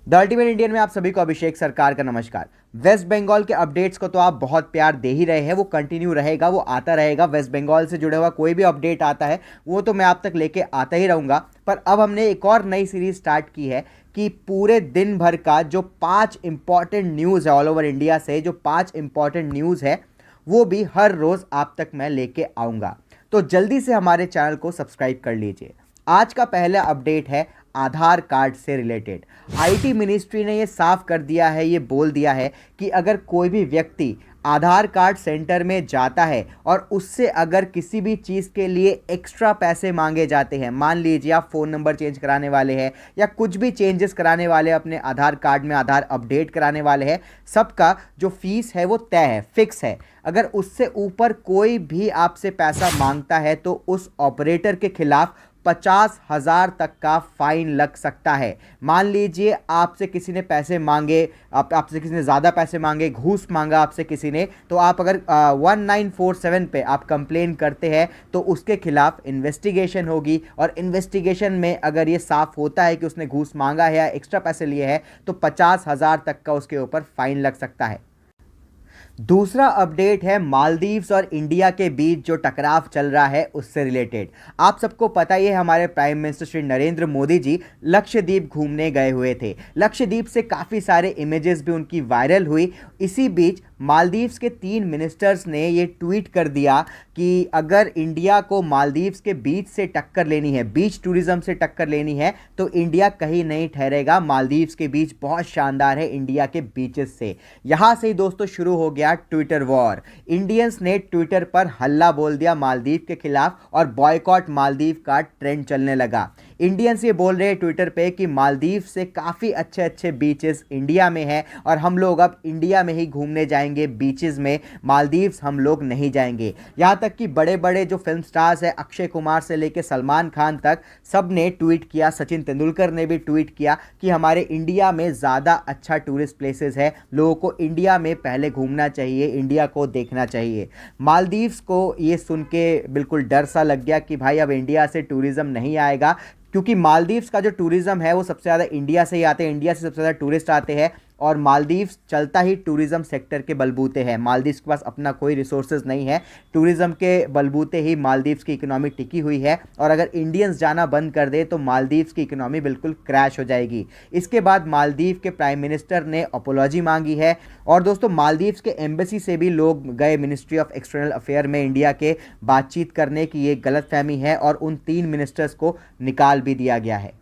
The ultimate Indian में आप सभी को अभिषेक सरकार का नमस्कार। वेस्ट बंगाल के अपडेट्स को तो आप बहुत प्यार दे ही रहे हैं, वो कंटिन्यू रहेगा, वो आता रहेगा। वेस्ट बंगाल से जुड़ा हुआ कोई भी अपडेट आता है वो तो मैं आप तक लेके आता ही रहूँगा। पर अब हमने एक और नई सीरीज स्टार्ट की है कि पूरे दिन भर का जो 5 इंपॉर्टेंट न्यूज़ है ऑल ओवर इंडिया से, जो 5 इंपॉर्टेंट न्यूज़ है वो भी हर रोज़ आप तक मैं लेके आऊँगा। तो जल्दी से हमारे चैनल को सब्सक्राइब कर लीजिए। आज का पहला अपडेट है आधार कार्ड से रिलेटेड। आईटी मिनिस्ट्री ने ये साफ कर दिया है, ये बोल दिया है कि अगर कोई भी व्यक्ति आधार कार्ड सेंटर में जाता है और उससे अगर किसी भी चीज़ के लिए एक्स्ट्रा पैसे मांगे जाते हैं, मान लीजिए आप फ़ोन नंबर चेंज कराने वाले हैं या कुछ भी चेंजेस कराने वाले हैं अपने आधार कार्ड में, आधार अपडेट कराने वाले हैं, सबका जो फीस है वो तय है, फिक्स है। अगर उससे ऊपर कोई भी आपसे पैसा मांगता है तो उस ऑपरेटर के खिलाफ 50,000 तक का फाइन लग सकता है। मान लीजिए आपसे किसी ने पैसे मांगे, आपसे किसी ने ज़्यादा पैसे मांगे, घूस मांगा आपसे किसी ने, तो आप अगर 1947 पे आप कंप्लेन करते हैं तो उसके खिलाफ इन्वेस्टिगेशन होगी। और इन्वेस्टिगेशन में अगर ये साफ होता है कि उसने घूस मांगा है या एक्स्ट्रा पैसे लिए हैं तो 50,000 तक का उसके ऊपर फाइन लग सकता है। दूसरा अपडेट है मालदीव्स और इंडिया के बीच जो टकराव चल रहा है उससे रिलेटेड। आप सबको पता ही है हमारे प्राइम मिनिस्टर श्री नरेंद्र मोदी जी लक्षद्वीप घूमने गए हुए थे। लक्षद्वीप से काफ़ी सारे इमेजेस भी उनकी वायरल हुई। इसी बीच मालदीव्स के 3 मिनिस्टर्स ने ये ट्वीट कर दिया कि अगर इंडिया को मालदीव्स के बीच से टक्कर लेनी है, बीच टूरिज्म से टक्कर लेनी है, तो इंडिया कहीं नहीं ठहरेगा। मालदीव्स के बीच बहुत शानदार है इंडिया के बीचेस से। यहाँ से ही दोस्तों शुरू हो गया ट्विटर वॉर। इंडियंस ने ट्विटर पर हल्ला बोल दिया मालदीव के खिलाफ और बॉयकॉट मालदीव का ट्रेंड चलने लगा। इंडियंस ये बोल रहे हैं ट्विटर पे कि मालदीव से काफ़ी अच्छे अच्छे बीचेस इंडिया में हैं और हम लोग अब इंडिया में ही घूमने जाएंगे बीचेस में, मालदीव्स हम लोग नहीं जाएंगे। यहाँ तक कि बड़े बड़े जो फिल्म स्टार्स हैं, अक्षय कुमार से लेकर सलमान खान तक, सब ने ट्वीट किया। सचिन तेंदुलकर ने भी ट्वीट किया कि हमारे इंडिया में ज़्यादा अच्छा टूरिस्ट प्लेसेस है, लोगों को इंडिया में पहले घूमना चाहिए, इंडिया को देखना चाहिए। मालदीव्स को ये सुन के बिल्कुल डर सा लग गया कि भाई अब इंडिया से टूरिज़्म नहीं आएगा, क्योंकि मालदीव्स का जो टूरिज़्म है वो सबसे ज़्यादा इंडिया से ही आते हैं, इंडिया से सबसे ज़्यादा टूरिस्ट आते हैं और मालदीव्स चलता ही टूरिज़्म सेक्टर के बलबूते है। मालदीव्स के पास अपना कोई रिसोर्सेज नहीं है, टूरिज़्म के बलबूते ही मालदीव्स की इकोनॉमी टिकी हुई है और अगर इंडियंस जाना बंद कर दे तो मालदीव्स की इकोनॉमी बिल्कुल क्रैश हो जाएगी। इसके बाद मालदीव के प्राइम मिनिस्टर ने अपोलॉजी मांगी है और दोस्तों मालदीव्स के एम्बेसी से भी लोग गए मिनिस्ट्री ऑफ एक्सटर्नल अफेयर में इंडिया के बातचीत करने की ये गलतफहमी है और उन 3 मिनिस्टर्स को निकाल भी दिया गया है।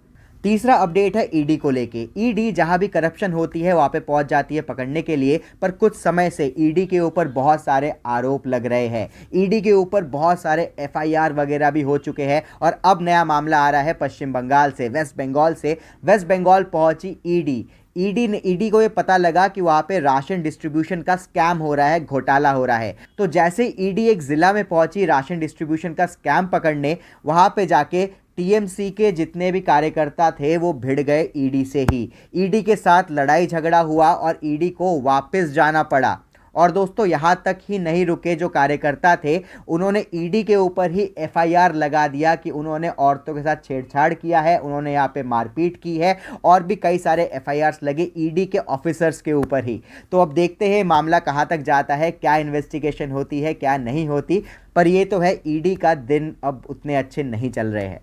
तीसरा अपडेट है ईडी को लेके। ईडी जहां भी करप्शन होती है वहां पे पहुंच जाती है पकड़ने के लिए, पर कुछ समय से ईडी के ऊपर बहुत सारे आरोप लग रहे हैं। ईडी के ऊपर बहुत सारे एफआईआर वगैरह भी हो चुके हैं और अब नया मामला आ रहा है पश्चिम बंगाल से, वेस्ट बंगाल से। वेस्ट बंगाल पहुंची ईडी को ये पता लगा कि वहाँ पे राशन डिस्ट्रीब्यूशन का स्कैम हो रहा है, घोटाला हो रहा है। तो जैसे ईडी एक ज़िला में पहुंची राशन डिस्ट्रीब्यूशन का स्कैम पकड़ने, वहाँ पे जाके टीएमसी के जितने भी कार्यकर्ता थे वो भिड़ गए ईडी से ही। ईडी के साथ लड़ाई झगड़ा हुआ और ईडी को वापस जाना पड़ा। और दोस्तों यहाँ तक ही नहीं रुके, जो कार्यकर्ता थे उन्होंने ईडी के ऊपर ही एफआईआर लगा दिया कि उन्होंने औरतों के साथ छेड़छाड़ किया है, उन्होंने यहाँ पे मारपीट की है और भी कई सारे एफआईआर्स लगे ईडी के ऑफिसर्स के ऊपर ही। तो अब देखते हैं मामला कहाँ तक जाता है, क्या इन्वेस्टिगेशन होती है, क्या नहीं होती। पर ये तो है ईडी का दिन अब उतने अच्छे नहीं चल रहे हैं।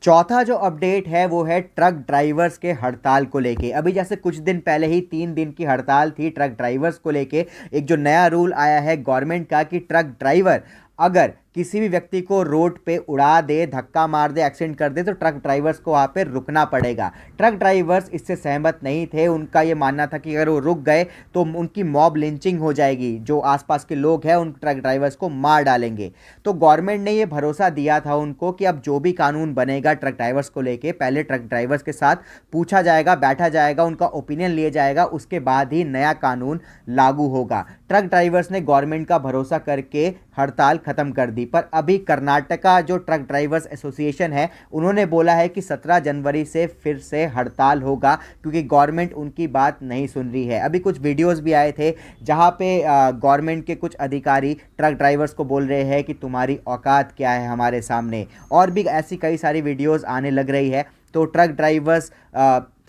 चौथा जो अपडेट है वो है ट्रक ड्राइवर्स के हड़ताल को लेके। अभी जैसे कुछ दिन पहले ही 3 दिन की हड़ताल थी ट्रक ड्राइवर्स को लेके। एक जो नया रूल आया है गवर्नमेंट का कि ट्रक ड्राइवर अगर किसी भी व्यक्ति को रोड पे उड़ा दे, धक्का मार दे, एक्सीडेंट कर दे तो ट्रक ड्राइवर्स को वहाँ पे रुकना पड़ेगा। ट्रक ड्राइवर्स इससे सहमत नहीं थे। उनका ये मानना था कि अगर वो रुक गए तो उनकी मॉब लिंचिंग हो जाएगी, जो आसपास के लोग हैं उन ट्रक ड्राइवर्स को मार डालेंगे। तो गवर्नमेंट ने ये भरोसा दिया था उनको कि अब जो भी कानून बनेगा ट्रक ड्राइवर्स को लेके, पहले ट्रक ड्राइवर्स के साथ पूछा जाएगा, बैठा जाएगा, उनका ओपिनियन लिया जाएगा, उसके बाद ही नया कानून लागू होगा। ट्रक ड्राइवर्स ने गवर्नमेंट का भरोसा करके हड़ताल खत्म कर दी। पर अभी कर्नाटका जो ट्रक ड्राइवर्स एसोसिएशन है उन्होंने बोला है कि 17 जनवरी से फिर से हड़ताल होगा, क्योंकि गवर्नमेंट उनकी बात नहीं सुन रही है। अभी कुछ वीडियोस भी आए थे जहां पे गवर्नमेंट के कुछ अधिकारी ट्रक ड्राइवर्स को बोल रहे हैं कि तुम्हारी औकात क्या है हमारे सामने, और भी ऐसी कई सारी वीडियोस आने लग रही है। तो ट्रक ड्राइवर्स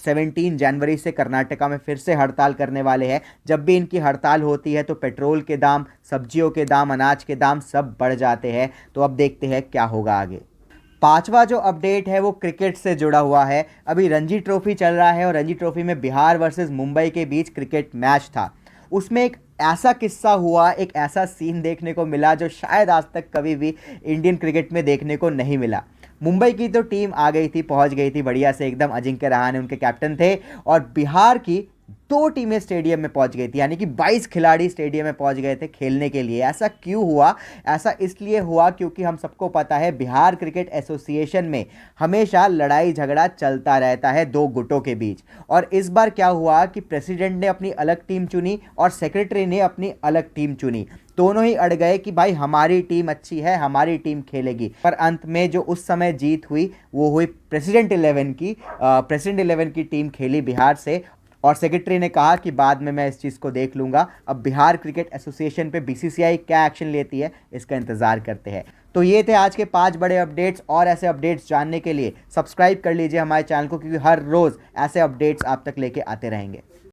17 जनवरी से कर्नाटका में फिर से हड़ताल करने वाले हैं। जब भी इनकी हड़ताल होती है तो पेट्रोल के दाम, सब्जियों के दाम, अनाज के दाम सब बढ़ जाते हैं। तो अब देखते हैं क्या होगा आगे। पांचवा जो अपडेट है वो क्रिकेट से जुड़ा हुआ है। अभी रणजी ट्रॉफी चल रहा है और रणजी ट्रॉफी में बिहार वर्सेस मुंबई के बीच क्रिकेट मैच था। उसमें एक ऐसा किस्सा हुआ, एक ऐसा सीन देखने को मिला जो शायद आज तक कभी भी इंडियन क्रिकेट में देखने को नहीं मिला। मुंबई की तो टीम आ गई थी, पहुंच गई थी बढ़िया से एकदम, अजिंक्य रहाणे उनके कैप्टन थे, और बिहार की दो टीमें स्टेडियम में पहुंच गई थी, यानी कि 22 खिलाड़ी स्टेडियम में पहुंच गए थे खेलने के लिए। ऐसा क्यों हुआ? ऐसा इसलिए हुआ क्योंकि हम सबको पता है बिहार क्रिकेट एसोसिएशन में हमेशा लड़ाई झगड़ा चलता रहता है दो गुटों के बीच। और इस बार क्या हुआ कि प्रेसिडेंट ने अपनी अलग टीम चुनी और सेक्रेटरी ने अपनी अलग टीम चुनी। दोनों ही अड़ गए कि भाई हमारी टीम अच्छी है, हमारी टीम खेलेगी। पर अंत में जो उस समय जीत हुई वो हुई प्रेसिडेंट 11 की टीम खेली बिहार से। और सेक्रेटरी ने कहा कि बाद में मैं इस चीज़ को देख लूँगा। अब बिहार क्रिकेट एसोसिएशन पे बीसीसीआई क्या एक्शन लेती है इसका इंतज़ार करते हैं। तो ये थे आज के 5 बड़े अपडेट्स, और ऐसे अपडेट्स जानने के लिए सब्सक्राइब कर लीजिए हमारे चैनल को, क्योंकि हर रोज़ ऐसे अपडेट्स आप तक लेके आते रहेंगे।